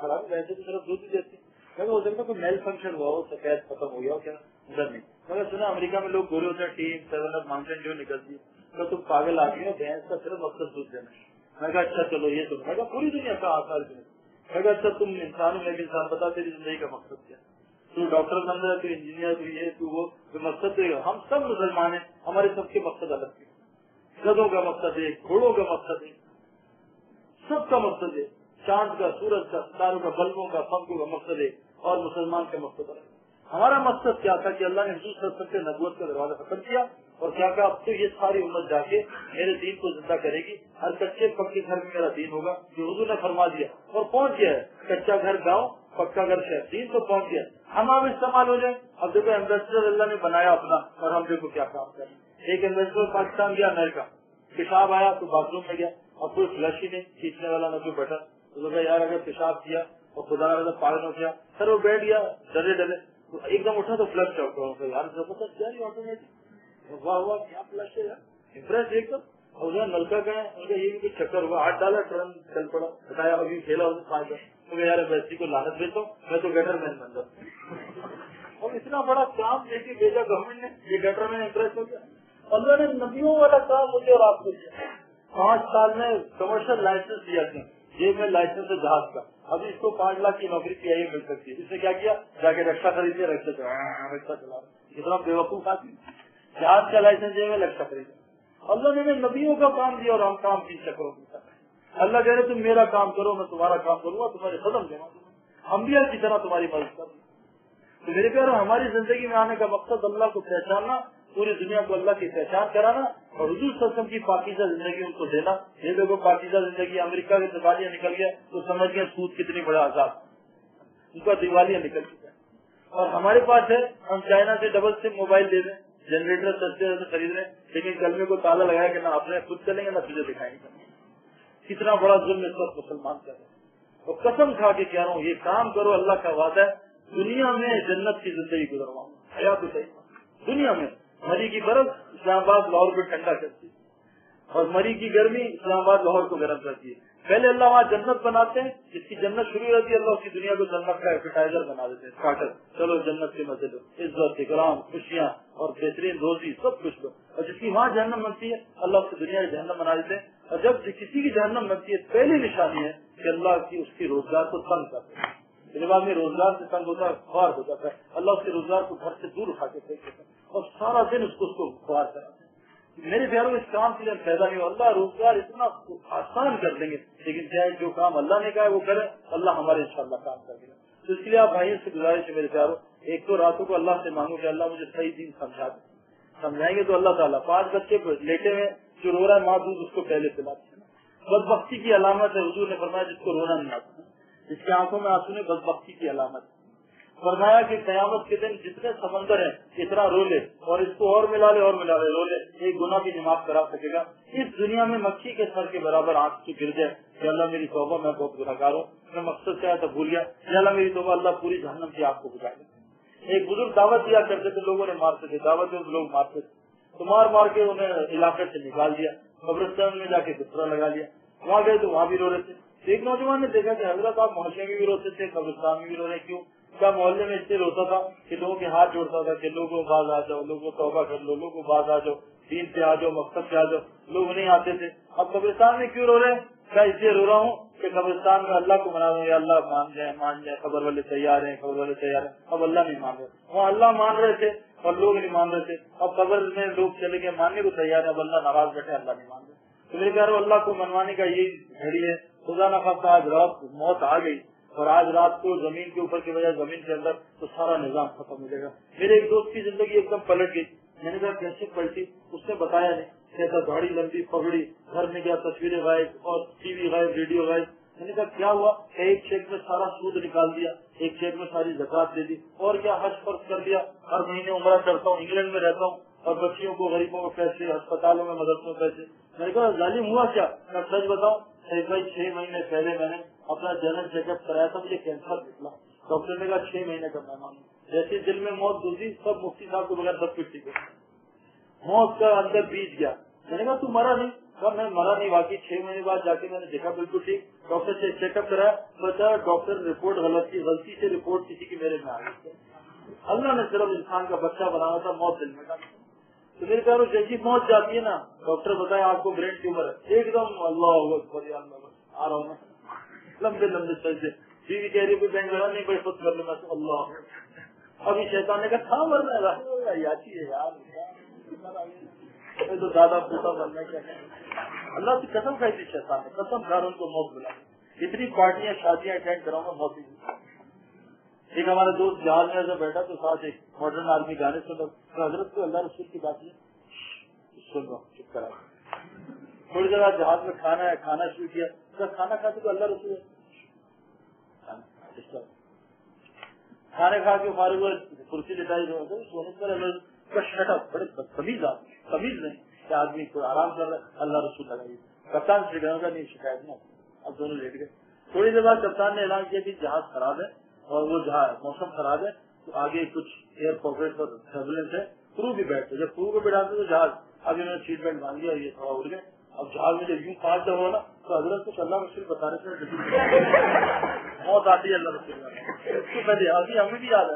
खराब, वैसे तो सिर्फ दूध ही देती। हो सकता कोई मेल फंक्शन हुआ हो, सफेद खत्म हो गया हो, क्या उधर नहीं। मगर सुना अमेरिका में लोग गोरे होते हैं, टीम 7 अप माउंटेन ड्यू निकलती है, तो तुम पागल आदमी हो, भैंस का सिर्फ मकसद दूध देना। मैं कहा अच्छा चलो ये तुम, मैं कहा पूरी दुनिया का आकार, मैं कहा अच्छा तुम इंसान हो, लेकिन इंसान बता तेरी जिंदगी का मकसद क्या, तू डॉक्टर बन रहा है, तू इंजीनियर, तू ये तू वो, मकसद तो हम सब मुसलमान है, हमारे सबके मकसद अलग है। गधों का मकसद है, घोड़ों का मकसद है, सबका मकसद है, चांद का, सूरज का, सितारों का, बल्बों का, पंखों का मकसद है, और मुसलमान का मकसद अलग। हमारा मकसद क्या था कि अल्लाह ने हुजूर सल्लल्लाहु अलैहि वसल्लम के नबूवत का दरवाजा खत्म किया, और क्या कहा अब तो ये सारी उम्मत जाके मेरे दीन को जिंदा करेगी, हर कच्चे पक्के घर में मेरा दीन होगा, जो हुजूर ने फरमा दिया, और पहुंच गया है। कच्चा घर गाँव, पक्का घर शहर, दीन तो पहुंच गया। हम अब इस्तेमाल हो जाए। अब देखो एम्बेसडर अल्लाह ने बनाया अपना, और हम देखो क्या काम करें। एक एम्बेसडर पाकिस्तान गया अमेरिका, पेशाब आया तो बाथरूम में गया, और कोई फ्लश ही नहीं, खींचने वाला न कोई बटन, तो यार अगर पेशाब किया और खुदा ना पागल हो गया, सर वो बैठ गया डरे डरे, तो एकदम उठा तो फ्लश चौका यार, क्या ऑटोमेटिक, वाह वाह क्या फ्लश है यार, इम्प्रेस एकदम। और नलका का है, उनका ये भी कुछ चक्कर हुआ, हाथ डाला टर्न चल पड़ा, बताया अभी खेला उसने 5 बार, तो यार वैसी को लानत देता हूँ, मैं तो गटर मैन बन जाता। और इतना बड़ा काम लेके भेजा गवर्नमेंट ने, ये गटर मैन इम्प्रेस हो गया। अल्लाह ने नबियों वाला काम मुझे और आपको दिया। 5 साल में कमर्शियल लाइसेंस दिया था, जेब में लाइसेंस है जहाज का, अभी इसको 5 लाख की नौकरी चाहिए मिल सकती है। इसने क्या किया, जाके रक्षा खरीद लिया, रक्षा चला, इतना बेवकूफ आदमी, जहाज का लाइसेंस जेब में, रक्षा खरीदा। अल्लाह ने नबियों का काम दिया और हम काम 3 चक्रों की तरह। अल्लाह कह रहे तुम मेरा काम करो, मैं तुम्हारा काम करूंगा, तुम्हारे कदम जमा दूंगा, अंबिया की तरह तुम्हारी मदद करूंगा। तो मेरे प्यारे, हमारी जिंदगी में आने का मकसद अल्लाह को पहचानना, पूरी दुनिया को अल्लाह की पहचान कराना, और हुजूर सल्लल्लाहु अलैहि वसल्लम की पाकीज़ा जिंदगी उनको देना। ये देखो पाकीज़ा जिंदगी, अमेरिका के दिवालिया निकल गया तो समझ गया सूद कितनी बड़ा आजाद, उनका दिवालिया निकल चुका है। और हमारे पास है, हम चाइना से डबल सिम मोबाइल दे दें, जनरेटर सस्ते से खरीद रहे, लेकिन कलमे को ताला लगाया कि ना अपने खुद चलेंगे ना तुझे दिखाएंगे। कितना बड़ा जुल्म इस वक्त मुसलमान कर रहे हैं। और कसम खा के कह रहा हूँ, ये काम करो, अल्लाह का वादा है, दुनिया में जन्नत की जिंदगी गुजरवाऊंगा, हयात सही दुनिया में। मरी की बर्फ इस्लामाबाद लाहौर को ठंडा करती है, और मरी की गर्मी इस्लामाबाद लाहौर को गर्म करती है। पहले अल्लाह वहाँ जन्नत बनाते हैं, जिसकी जन्नत शुरू रहती है, अल्लाह उसकी दुनिया को जन्नत का एपेटाइजर बना देते हैं, स्टार्टर, चलो जन्नत के मजे लो, इज्जत, इकराम, खुशियाँ और बेहतरीन रोजी सब कुछ लो। और जिसकी वहाँ जहन्नम बनती है, अल्लाह उसकी दुनिया की जहन्नम बना देते हैं। और जब किसी की जहन्नम बनती है, पहली निशानी है कि अल्लाह की उसकी रोजगार को तंग करते हैं। बाद में रोजगार से तंग होता है, ख्वार हो जाता है, अल्लाह उसके रोजगार को घर से दूर उठा के फेंक देता है, और सारा दिन उसको ख्वार कराते हैं। मेरे प्यारों, इस काम के लिए पैदा नहीं हो, अल्लाह रोजगार इतना आसान कर देंगे, लेकिन क्या है, जो काम अल्लाह ने कहा है वो करे, अल्लाह हमारे इंशाअल्लाह काम कर देगा। तो इसलिए आप भाइयों से गुजारिश है मेरे प्यारों, एक तो रातों को अल्लाह से मांगो कि अल्लाह मुझे सही दिन समझा दे, समझाएंगे तो अल्लाह ताला। 5 बच्चे लेटे में जो रो रहा है, माँ दूध उसको पहले पिलाते हैं, बदबख्ती की अलामत है। हुजूर ने फरमाया जिसको रोना नहीं आता, जिसकी आंखों में आंसू ने, बदबख्ती की अलामत। फरमाया कि कयामत के दिन जितने समंदर है इतना रो ले, और इसको और मिला ले और मिला ले, रो ले, एक गुनाह भी माफ करा सकेगा। इस दुनिया में मक्खी के सर के बराबर आंख से गिर जाए कि अल्लाह मेरी तौबा, मैं बहुत गुनहगार हूँ, मैं मकसद क्या था भूल गया, अल्लाह मेरी तौबा, अल्लाह पूरी जहन्नम की आग को बुझा दे। एक बुजुर्ग दावत दिया करते थे, लोगों ने मारते थे, दावत में लोग मारते थे, तो मार मार के उन्हें इलाके से निकाल दिया, कब्रिस्तान में जाके बिस्तरा लगा लिया। वहाँ गए तो वहाँ भी रो रहे थे। एक नौजवान ने देखा कि हजरत आप मोहल्ले में भी रोते थे, कब्रिस्तान में भी रो रहे, क्यों? क्या मोहल्ले में इससे रोता था कि लोगों के हाथ जोड़ता था कि लोगों बाज आ जाओ, लोगों तौबा कर लो, लोगों बाज आ जाओ, दीन पे आ जाओ, मकसद पे आ जाओ, लोग नहीं आते थे। अब कब्रिस्तान में क्यों रो रहे? क्या इसलिए रो रहा हूँ कि कब्रिस्तान में अल्लाह को मना रहे, अल्लाह मान जाए, खबर वाले तैयार है, खबर वाले तैयार है। अब अल्लाह नहीं मान रहे, वहाँ अल्लाह मान रहे थे और लोग नहीं मान रहे थे। अब कब्र में लोग चले गए, मानने को तैयार है, अब अल्लाह नाराज बैठे, अल्लाह नहीं मान रहे। तो मेरे प्यारे, अल्लाह को मनवाने का यही घड़ी है। खुदा न खास्ता आज रात मौत आ गई और आज रात को जमीन के ऊपर की बजाय जमीन के अंदर, तो सारा निजाम खत्म हो जाएगा। मेरे एक दोस्त की जिंदगी एकदम पलट गई। मैंने कहा कैसे पलटी? उसने बताया नहीं, कहता दाढ़ी लंबी, पगड़ी, घर में गया, तस्वीरें गायब और टीवी गायब, रेडियो गायब। मैंने कहा क्या हुआ? एक चेक में सारा सूद निकाल दिया, एक चेक में सारी ज़कात दे दी, और क्या हज फर्ज कर दिया, हर महीने उम्रा करता हूँ, इंग्लैंड में रहता हूँ, और बच्चियों को, गरीबों को पैसे, अस्पतालों में, मदरसों में पैसे। मैंने कहा जालिम हुआ क्या? मैं सच बताऊं, 6 महीने पहले मैंने अपना जनरल चेकअप कराया था, मुझे कैंसर निकला। डॉक्टर ने कहा 6 महीने का मेहमान। जैसे दिल में मौत घुसी, सब मुफ्ती साहब को बगैर सब कुछ ठीक है, मौत का अंदर बीत गया। मैंने कहा तू मरा नहीं? मैं मरा नहीं, बाकी 6 महीने बाद जाके मैंने देखा बिल्कुल ठीक, डॉक्टर से चेकअप कराया, बता डॉक्टर रिपोर्ट गलती से रिपोर्ट किसी की मेरे में आ गई। अल्लाह ने सिर्फ इंसान का बच्चा बनाया था, मौत दिल में डाली। तो मेरे प्यारों जैसी मौत जाती है ना, डॉक्टर बताया आपको ब्रेन ट्यूमर है, एकदम अल्लाह आ रहा हूँ मैं लंबे लंबे सजदे, बीवी कह रही है बैंक लगा नहीं भाई खुद कर लूंगा, तो अल्लाह अभी शैतान ने कहा था मरना है यार, तो दादा पोता बनना क्या है। अल्लाह की कसम खाई थी शैतान ने, कसम खा उनको मौत बुला, इतनी पार्टियां शादियां अटेंड कराऊंगा मौत ही। एक हमारा दोस्त जहाज में जब बैठा तो साथ एक मॉडर्न आर्मी गाने सुनो, तो हजरत को अल्लाह रसूल की बात है सुन लो, चुप करा। थोड़ी देर बाद जहाज में खाना है, खाना शुरू किया, तो खाना खाते तो अल्लाह रसूल खाने खा के फारे हुए कुर्सी लिटाई सोने पर शटअप, बड़े तमीज नहीं कि आदमी को आराम कर रहा है, अल्लाह रसूल लगाइए। कप्तान शिकायत का नहीं, शिकायत ना, अब दोनों लेट गए। थोड़ी देर बाद कप्तान ने ऐलान किया कि जहाज खराब है और वो जहाज मौसम खराब है, तो आगे कुछ एयर पॉकेट और टर्बुलेंस है, क्रू भी बैठते, जब क्रू को बैठाते तो जहाज आगे मैंने सीट बेल्ट बांध लिया, ये थोड़ा उड़ गए। अब जहाज में जब यूं पास जब हुआ ना, तो हजरत कुछ अल्लाह रसूल बता रहे थे मौत आती है अल्लाह रसूल, उसको पहले अभी हमें भी याद है,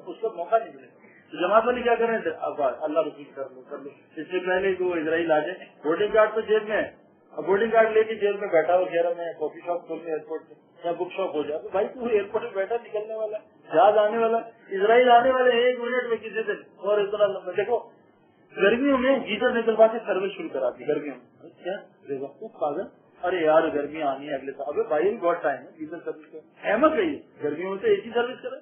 उसको मौका नहीं मिले। तो जमात वाली क्या कर रहे थे, अब अल्लाह रसूल कर लो। इससे पहले वो इजराइल आ जाए, बोर्डिंग कार्ड तो जेब में है, अब बोर्डिंग कार्ड लेके जेब में बैठा हो, कह रहा मैं कॉफी शॉप खोल के एयरपोर्ट पे या बुक शॉप हो जाए, तो भाई तू एयरपोर्ट में बैठा, निकलने वाला, जहाज आने वाला, इजराइल आने वाले 1 मिनट में किसी दिन, और इतना लंबा। देखो गर्मियों में गीजर निकलवा के सर्विस शुरू करा दी, गर्मियों में क्या पागल, अरे यार गर्मी आनी है अगले साल, अबे भाई बहुत टाइम है गीजर सर्विस का, अहमद रही है गर्मियों में तो एक ही सर्विस करे।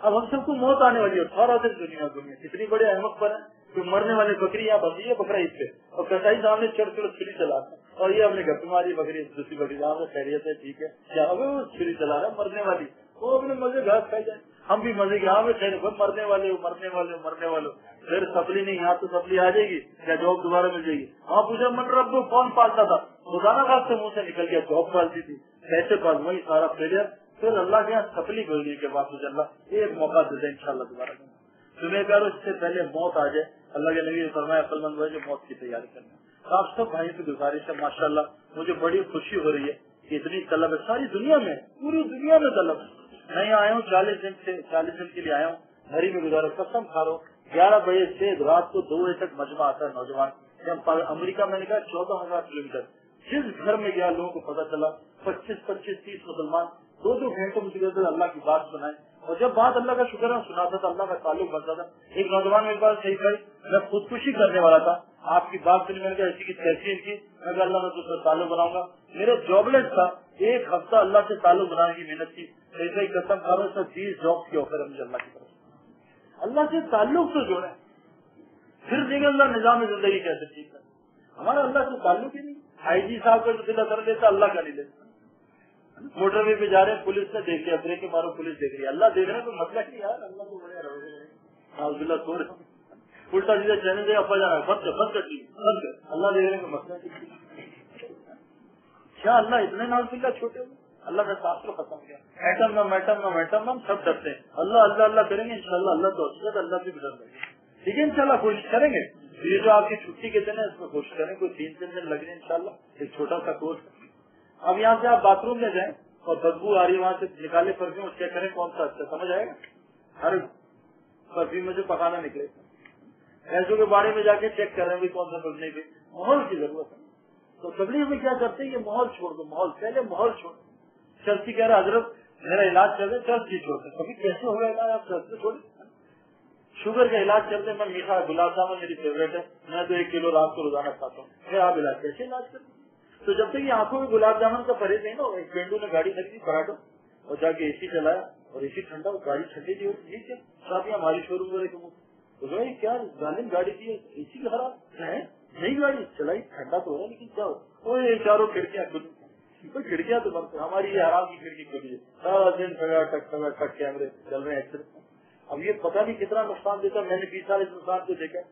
अब हम सबको मौत आने वाली है, थोड़ा से दुनिया कितनी बड़े अहमद पर है, तो मरने वाले बकरी यहाँ बंधी है बकरा ईद पे, और कसाई सामने छुरी चलाता है, और ये अपने घर पे मारी बकरी, दूसरी बकरी सामने खैरियत है, ठीक है क्या, अब वो छुरी चला रहा है मरने वाली, वो अपने मजे घास खाई जाए, हम भी मजे यहाँ में खैर मरने वाले फिर सपली नहीं, यहाँ तो सपली आ जाएगी क्या, जॉब दोबारा मिल जाएगी। वहाँ पूछा मन रब कौन पालता था, रोजाना बात से मुँह से निकल गया, जॉब पालती थी, कैसे पाल, वही सारा फेलियर, फिर अल्लाह के यहाँ सफली बोलने के बाद मुझे अल्लाह एक मौका देते हैं इंशाल्लाह दोबारा। तुम्हें करो इससे पहले मौत आ जाए, अल्लाह के नबी ने फरमाया अक्लमंद भाई जो मौत की तैयारी करना। आप सब भाई से गुजारिश है, माशाल्लाह मुझे बड़ी खुशी हो रही है कि इतनी तलब है सारी दुनिया में, पूरी दुनिया में तलब है। मैं यहाँ आया हूँ 40 दिन के लिए आया हूँ, घरी में गुजारा, कसम खा रहा हूँ 11 बजे से रात को 2 बजे तक मजमा आता है नौजवान। अमेरिका मैंने कहा 14,000 किलोमीटर, जिस घर में गया लोगों को पता चला 25-25-30 मुसलमान 2-2 घंटे मुझे कहते अल्लाह की बात सुनाए, और जब बात अल्लाह का शुक्र है सुनाता था, अल्लाह का ताल्लुक बनता था। एक नौजवान मेरे पास सही भाई, मैं खुदकुशी करने वाला था, आपकी बात सुनी, मैंने कहा ऐसी की तहसील की, मैं कहा अल्लाह मैं तुझसे ताल्लुक बनाऊंगा। मेरा जॉबलेस था, 1 हफ्ता अल्लाह से ताल्लुक बनाने की मेहनत की, ऐसे ही कसम खा रहा 20 जॉब की ऑफर है मुझे अल्लाह की तरफ। अल्लाह से ताल्लुक तो जोड़े, फिर देखें अल्लाह निजाम जिंदगी कैसे ठीक है। हमारा अल्लाह से ताल्लुक ही नहीं। IG साहब का दिल कर लेता, अल्लाह का नहीं लेता। मोटरवे पे जा रहे हैं, पुलिस ने देख लिया, ब्रेक मारो, पुलिस देख रही है, अल्लाह देख रहे हैं तो मतलब नहीं यार, अल्लाह को बड़े रहोगे उल्टा सीधा चैनल से अपा जा रहा है, बंद कर, अल्लाह देख रहे हैं तो मतलब क्या, अल्लाह इतने नाउजुबिल्लाह छोटे हो, अल्लाह का शास्त्र खत्म किया। एटम हम सब डरते हैं, अल्लाह करेंगे इंशाल्लाह, अल्लाह तो अच्छी अल्लाह से भी डर लगे, ठीक है इंशाल्लाह कोशिश करेंगे। ये जो आपकी छुट्टी के दिन है इसमें कोशिश करें, कोई 3-3 दिन लगे इंशाल्लाह, एक छोटा सा कोर्स। अब यहाँ से आप बाथरूम में जाएं और बदबू आ रही है, वहाँ से निकाले परफ्यूम और चेक करें कौन सा अच्छा, समझ आएगा। हर परफ्यूम में जो पकाना निकले, ऐसों के बारे में जाके चेक कर रहे हैं कौन सा बदलने की, माहौल की जरूरत है। तो तबलीग में क्या करते हैं, ये माहौल छोड़ दो, माहौल पहले माहौल छोड़। चर्ची कह रहा हजरत मेरा इलाज चल रहा है, चर्च ही छोड़ते, कभी कैसे होगा इलाज, आप चर्च से छोड़े। शुगर का इलाज चलते, मैं मीठा गुलाब जामुन मेरी फेवरेट है, मैं तो 1 किलो रात को रोजाना खाता हूँ, फिर आप इलाज कैसे इलाज करते। तो जब तक ये आंखों में गुलाब जामुन का परहेज नहीं ना, एक पेंडू ने गाड़ी खरीदी पराठो और जाके AC चलाया और AC ठंडा, गाड़ी ठंडी थी, ठीक है साथ ही हमारी शोरूम वाले तो क्या जालिम गाड़ी थी, AC खराब है, नई गाड़ी चलाई, ठंडा तो है लेकिन क्या हो, ये चारों खिड़कियां खुली, कोई खिड़कियां तो बंद, हमारी ये आराम की खिड़की खुली है, सारा दिन टक कैमरे चल रहे हैं। अब ये पता नहीं कितना नुकसान देता, मैंने 20 साल इस नुकसान को देखा।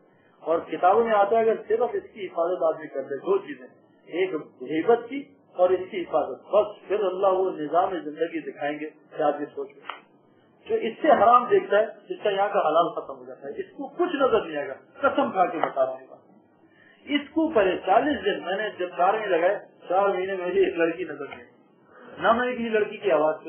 और किताबों में आता है अगर सिर्फ इसकी हिफाजत आदमी कर दे, 2 चीजें, एक हिब्बत की और इसकी हिफाजत, बस फिर अल्लाह वो निजाम जिंदगी दिखाएंगे कि आदमी सोच जो इससे हराम देखता है, इसका यहाँ का हलाल खत्म हो जाता है, इसको कुछ नजर नहीं आएगा, कसम खा के बता रहा हूँ। इसको पहले 40 दिन मैंने जब 4 महीने लगाए, 4 महीने में मुझे एक लड़की नजर नहीं, ना मैंने किसी लड़की की आवाज